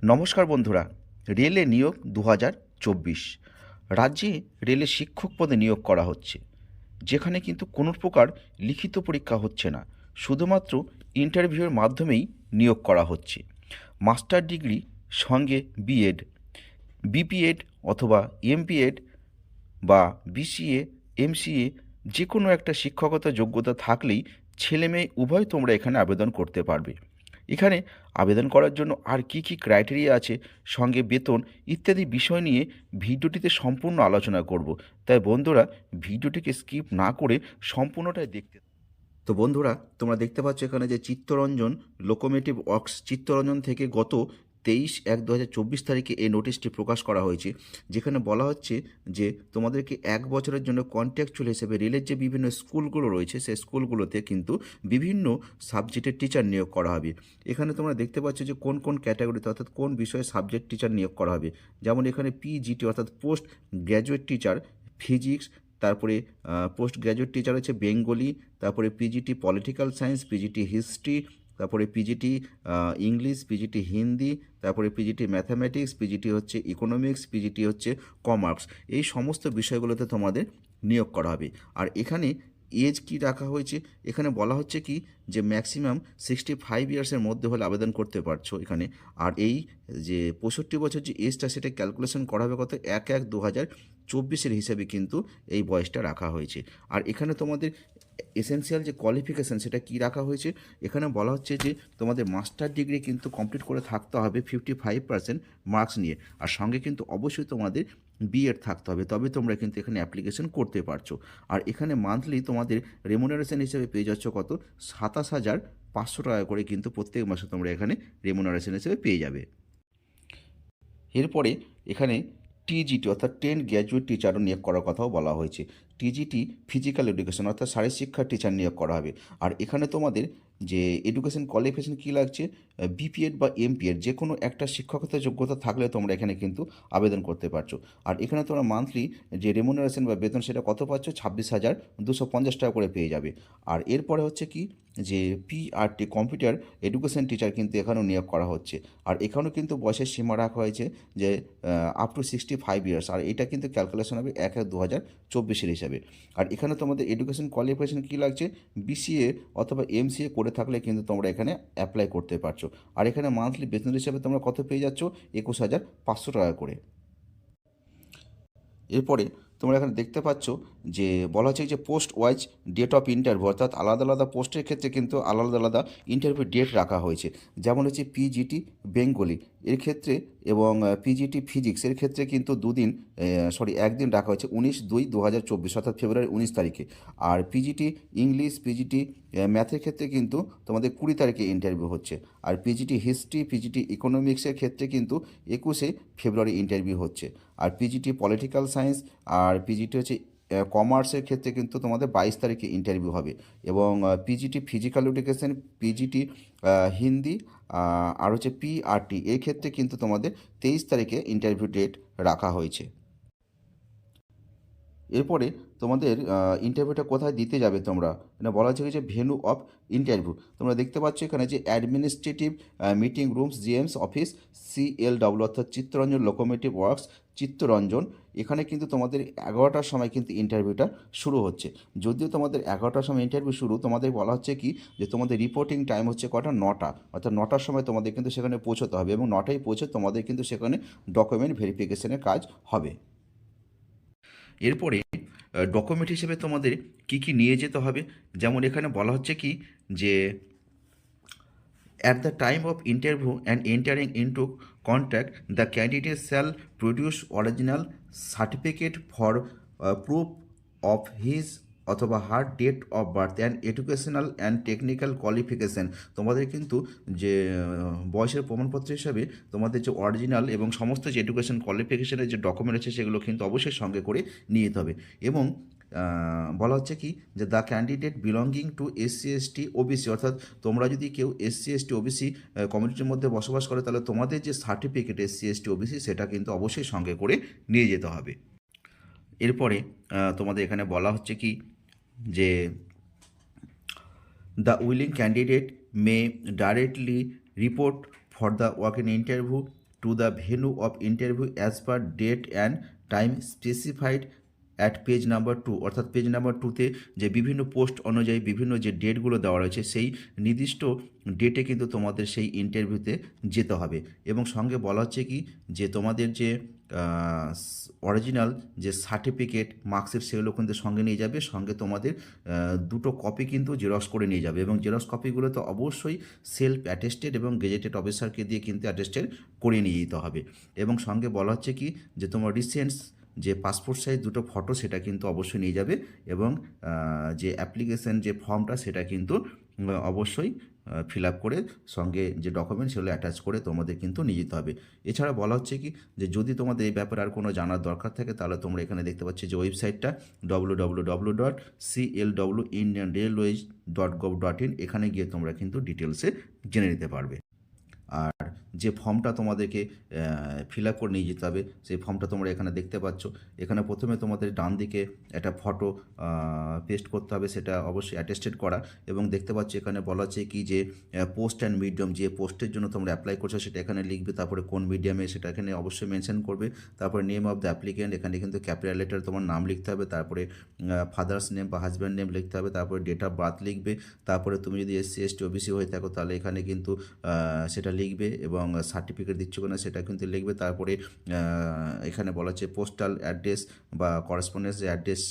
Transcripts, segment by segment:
নমস্কার বন্ধুরা, রেলে নিয়োগ 2024 রাজ্যে রেলে শিক্ষক পদে নিয়োগ করা হচ্ছে, যেখানে কিন্তু কোনো প্রকার লিখিত পরীক্ষা হচ্ছে না, শুধুমাত্র ইন্টারভিউয়ের মাধ্যমেই নিয়োগ করা হচ্ছে। মাস্টার ডিগ্রি সঙ্গে বিএড, বিপিএড অথবা এমপিএড বা বিসিএ, এমসিএ যে কোনো একটা শিক্ষকতা যোগ্যতা থাকলেই ছেলে মেয়ে উভয় তোমরা এখানে আবেদন করতে পারবে। এখানে আবেদন করার জন্য আর কি কি ক্রাইটেরিয়া আছে, সঙ্গে বেতন ইত্যাদি বিষয় নিয়ে ভিডিওটিতে সম্পূর্ণ আলোচনা করব। তাই বন্ধুরা, ভিডিওটিকে স্কিপ না করে সম্পূর্ণটাই দেখতে। তো বন্ধুরা, তোমরা দেখতে পাচ্ছ এখানে যে চিত্তরঞ্জন লোকোমোটিভ ওয়ার্কস চিত্তরঞ্জন থেকে গত 23/1/2024 তারিখে এই নোটিশটি প্রকাশ করা হয়েছে, যেখানে বলা হচ্ছে যে তোমাদেরকে 1 বছরের জন্য কন্ট্রাকচুয়াল হিসেবে রেলের যে বিভিন্ন স্কুলগুলো রয়েছে সেই স্কুলগুলোতে কিন্তু বিভিন্ন সাবজেক্টের টিচার নিয়োগ করা হবে। এখানে তোমরা দেখতে পাচ্ছ যে কোন কোন ক্যাটাগরিতে অর্থাৎ কোন বিষয়ে সাবজেক্ট টিচার নিয়োগ করা হবে। যেমন এখানে পিজিটি অর্থাৎ পোস্ট গ্র্যাজুয়েট টিচার ফিজিক্স, তারপরে পোস্ট গ্র্যাজুয়েট টিচার হচ্ছে বেঙ্গলি, তারপরে PGT political science, PGT history, তারপরে পিজিটি ইংলিশ, পিজিটি হিন্দি, তারপরে পিজিটি ম্যাথামেটিক্স, পিজিটি হচ্ছে ইকোনমিক্স, পিজিটি হচ্ছে কমার্স। এই সমস্ত বিষয়গুলোতে তোমাদের নিয়োগ করা হবে। আর এখানে এজ কি রাখা হয়েছে, এখানে বলা হচ্ছে কি যে ম্যাক্সিমাম 65 ইয়ার্সের মধ্যে হলে আবেদন করতে পারছো এখানে। আর এই যে 65 বছর যে এজটা, সেটা ক্যালকুলেশন করা হবে কত 1/1/2024 হিসাবে কিন্তু এই বয়সটা রাখা হয়েছে। আর এখানে তোমাদের এসেনশিয়াল যে কোয়ালিফিকেশান সেটা কি রাখা হয়েছে, এখানে বলা হচ্ছে যে তোমাদের মাস্টার ডিগ্রি কিন্তু কমপ্লিট করে থাকতে হবে 55% মার্কস নিয়ে, আর সঙ্গে কিন্তু অবশ্যই তোমাদের বিএড থাকতে হবে, তবে তোমরা কিন্তু এখানে অ্যাপ্লিকেশন করতে পারছো। আর এখানে মান্থলি তোমাদের রেমুনারেশন হিসেবে পেয়ে যাচ্ছ কত 27,500 টাকা করে, কিন্তু প্রত্যেক মাসে তোমরা এখানে রেমুনারেশন হিসেবে পেয়ে যাবে। এরপরে এখানে টিজিটি অর্থাৎ 10 গ্র্যাজুয়েট টিচারও নিয়োগ করার কথাও বলা হয়েছে। টিজিটি ফিজিক্যাল এডুকেশন অর্থাৎ শারীরশিক্ষার টিচার নিয়োগ করা হবে। আর এখানে তোমাদের যে এডুকেশন কোয়ালিফিকেশন কী লাগছে, বিপিএড বা এমপিএড যে কোনো একটা শিক্ষকতার যোগ্যতা থাকলে তোমরা এখানে কিন্তু আবেদন করতে পারছো। আর এখানে তোমরা মান্থলি যে রেমুনারেশন বা বেতন সেটা কত পাচ্ছ, 26,250 টাকা করে পেয়ে যাবে। আর এরপরে হচ্ছে কি যে পিআরটি কম্পিউটার এডুকেশন টিচার কিন্তু এখানেও নিয়োগ করা হচ্ছে। আর এখানেও কিন্তু বয়সের সীমা রাখা হয়েছে যে আপ টু 65 ইয়ার্স, আর এটা কিন্তু ক্যালকুলেশন হবে 1/1/2024 হিসাবে। আর এখানে তোমাদের এডুকেশন কোয়ালিফিকেশন কী লাগছে, বিসিএ অথবা এমসিএ করে থাকলে কিন্তু তোমরা এখানে অ্যাপ্লাই করতে পারছো। আর এখানে মান্থলি বেতন হিসাবে তোমরা কত পেয়ে যাচ্ছ, 21,500 টাকা করে। এরপরে তোমরা এখানে দেখতে পাচ্ছ যে বলা হচ্ছে যে post wise date of interview, অর্থাৎ আলাদা আলাদা পোস্টের ক্ষেত্রে কিন্তু আলাদা আলাদা ইন্টারভিউ ডেট রাখা হয়েছে। যেমন হচ্ছে পিজিটি বেঙ্গলি এর ক্ষেত্রে এবং পিজিটি ফিজিক্স এর ক্ষেত্রে কিন্তু একদিন রাখা হয়েছে 19/2/2024 অর্থাৎ ফেব্রুয়ারি 19 তারিখে। আর পিজিটি ইংলিশ, পিজিটি ম্যাথের ক্ষেত্রে কিন্তু তোমাদের 20 তারিখে ইন্টারভিউ হচ্ছে। আর পিজিটি হিস্ট্রি, পিজিটি ইকোনমিক্সের ক্ষেত্রে কিন্তু 21শে ফেব্রুয়ারি ইন্টারভিউ হচ্ছে। আর পিজিটি পলিটিক্যাল সায়েন্স আর পিজিটি হচ্ছে কমার্সের ক্ষেত্রে কিন্তু তোমাদের 22 তারিখে ইন্টারভিউ হবে। এবং PGT physical education, PGT Hindi আর হচ্ছে পিআরটি এর ক্ষেত্রে কিন্তু তোমাদের 23 তারিখে ইন্টারভিউ ডেট রাখা হয়েছে। এরপরে তোমাদের ইন্টারভিউটা কোথায় দিতে যাবে তোমরা, এটা বলা হচ্ছে যে ভেন্যু অফ ইন্টারভিউ তোমরা দেখতে পাচ্ছ এখানে যে administrative meeting rooms GMs office CLW অর্থাৎ চিত্তরঞ্জন লোকোমোটিভ ওয়ার্কস চিত্তরঞ্জন। এখানে কিন্তু তোমাদের 11টার সময় কিন্তু ইন্টারভিউটা শুরু হচ্ছে। যদিও তোমাদের 11টার সময় ইন্টারভিউ শুরু, তোমাদের বলা হচ্ছে কি যে তোমাদের রিপোর্টিং টাইম হচ্ছে কটা, 9টা, অর্থাৎ 9টার সময় তোমাদের কিন্তু সেখানে পৌঁছতে হবে এবং 9টায় পৌঁছে তোমাদের কিন্তু সেখানে ডকুমেন্ট ভেরিফিকেশনের কাজ হবে। এরপরে ডকুমেন্ট হিসেবে তোমাদের কি কি নিয়ে যেতে হবে, যেমন এখানে বলা হচ্ছে কি যে at the time of interview and entering into contact the candidate shall produce original certificate for proof of his অথবা her date of birth and educational and technical qualification. তোমাদের কিন্তু যে বয়সের প্রমাণপত্র হিসাবে তোমাদের যে অরিজিনাল এবং সমস্ত যে এডুকেশন কোয়ালিফিকেশানের যে ডকুমেন্ট আছে সেগুলো কিন্তু অবশ্যই সঙ্গে করে নিয়ে যেতে হবে। এবং বলা হচ্ছে কি যে the candidate belonging to SC ST OBC, অর্থাৎ তোমরা যদি কেউ SC ST OBC কমিউনিটির মধ্যে বসবাস করে তাহলে তোমাদের যে সার্টিফিকেট SC ST OBC সেটা কিন্তু অবশ্যই সঙ্গে করে নিয়ে যেতে হবে। এরপরে তোমাদের এখানে বলা হচ্ছে কি যে the willing candidate may directly report for the walk in interview to the venue of interview as per date and time specified at page number 2, অর্থাৎ পেজ নাম্বার 2তে যে বিভিন্ন পোস্ট অনুযায়ী বিভিন্ন যে ডেটগুলো দেওয়া রয়েছে সেই নির্দিষ্ট ডেটে কিন্তু তোমাদের সেই ইন্টারভিউতে যেতে হবে। এবং সঙ্গে বলা হচ্ছে কি যে তোমাদের যে অরিজিনাল যে সার্টিফিকেট মার্কশিট সেগুলো কিন্তু সঙ্গে নিয়ে যাবে, সঙ্গে তোমাদের দুটো কপি কিন্তু জেরক্স করে নিয়ে যাবে এবং জেরক্স কপিগুলো তো অবশ্যই সেলফ অ্যাটেস্টেড এবং গেজেটেড অফিসারকে দিয়ে কিন্তু অ্যাটেস্টেড করিয়ে নিয়ে যেতে হবে। এবং সঙ্গে বলা হচ্ছে কি যে তোমার রিসেন্ট যে পাসপোর্ট সাইজ দুটো ফটো সেটা কিন্তু অবশ্যই নিয়ে যাবে এবং যে অ্যাপ্লিকেশন যে ফর্মটা সেটা কিন্তু অবশ্যই ফিল আপ করে সঙ্গে যে ডকুমেন্ট সেগুলো অ্যাটাচ করে তোমাদের কিন্তু নিয়ে যেতে হবে। এছাড়া বলা হচ্ছে কি যে যদি তোমাদের এই ব্যাপারে আর কোনো জানার দরকার থাকে তাহলে তোমরা এখানে দেখতে পাচ্ছ যে ওয়েবসাইটটা www.clwindianrailways.gov.in, এখানে গিয়ে তোমরা কিন্তু ডিটেলসে জেনে নিতে পারবে। আর যে ফর্মটা তোমাদেরকে ফিল আপ করে নিয়ে যেতে হবে সেই ফর্মটা তোমরা এখানে দেখতে পাচ্ছ। এখানে প্রথমে তোমাদের ডান দিকে একটা ফটো পেস্ট করতে হবে, সেটা অবশ্যই অ্যাটেস্টেড করা। এবং দেখতে পাচ্ছ এখানে বলা হচ্ছে কি যে পোস্ট অ্যান্ড মিডিয়াম, যে পোস্টের জন্য তোমরা অ্যাপ্লাই করছো সেটা এখানে লিখবে, তারপরে কোন মিডিয়ামে সেটা এখানে অবশ্যই মেনশন করবে। তারপরে নেম অফ দ্য অ্যাপ্লিকেন্ট, এখানে কিন্তু ক্যাপিটাল লেটার তোমার নাম লিখতে হবে, তারপরে ফাদার্স নেম বা হাজব্যান্ড নেম লিখতে হবে, তারপরে ডেট অফ বার্থ লিখবে। তারপরে তুমি যদি SC ST OBC হয়ে থাকো তাহলে এখানে কিন্তু সেটা লিখবে এবং সার্টিফিকেট দিচ্ছ কিনা সেটা কিন্তু লিখবে। তারপরে এখানে বলা হচ্ছে পোস্টাল অ্যাড্রেস বা করেসপন্ডেন্স যে অ্যাড্রেস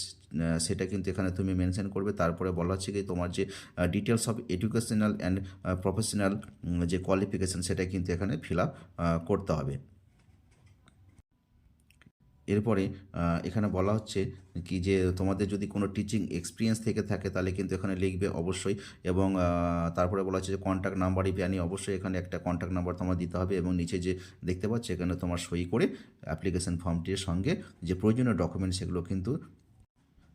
সেটা কিন্তু এখানে তুমি মেনশন করবে। তারপরে বলা হচ্ছে কি তোমার যে details of educational and professional যে কোয়ালিফিকেশান সেটা কিন্তু এখানে ফিল আপ করতে হবে। এরপরে এখানে বলা হচ্ছে কি যে তোমাদের যদি কোনো টিচিং এক্সপিরিয়েন্স থেকে থাকে তাহলে কিন্তু এখানে লিখবে অবশ্যই। এবং তারপরে বলা হচ্ছে যে কন্ট্যাক্ট নাম্বার ইফ এনি, অবশ্যই এখানে একটা কন্ট্যাক্ট নাম্বার তোমার দিতে হবে এবং নিচে যে দেখতে পাচ্ছ এখানে তোমার সই করে অ্যাপ্লিকেশন ফর্মটির সঙ্গে যে প্রয়োজনীয় ডকুমেন্ট সেগুলো কিন্তু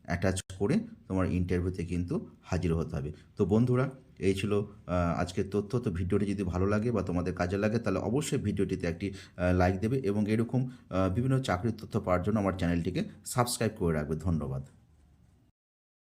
অ্যাটাচ করে তোমার ইন্টারভিউতে কিন্তু হাজির হতে হবে। তো বন্ধুরা, এই ছিল আজকের তথ্য। তো ভিডিওটি যদি ভালো লাগে বা তোমাদের কাজে লাগে তাহলে অবশ্যই ভিডিওটিতে একটি লাইক দেবে এবং এরকম বিভিন্ন চাকরির তথ্য পাওয়ার জন্য আমার চ্যানেলটিকে সাবস্ক্রাইব করে রাখবে। ধন্যবাদ।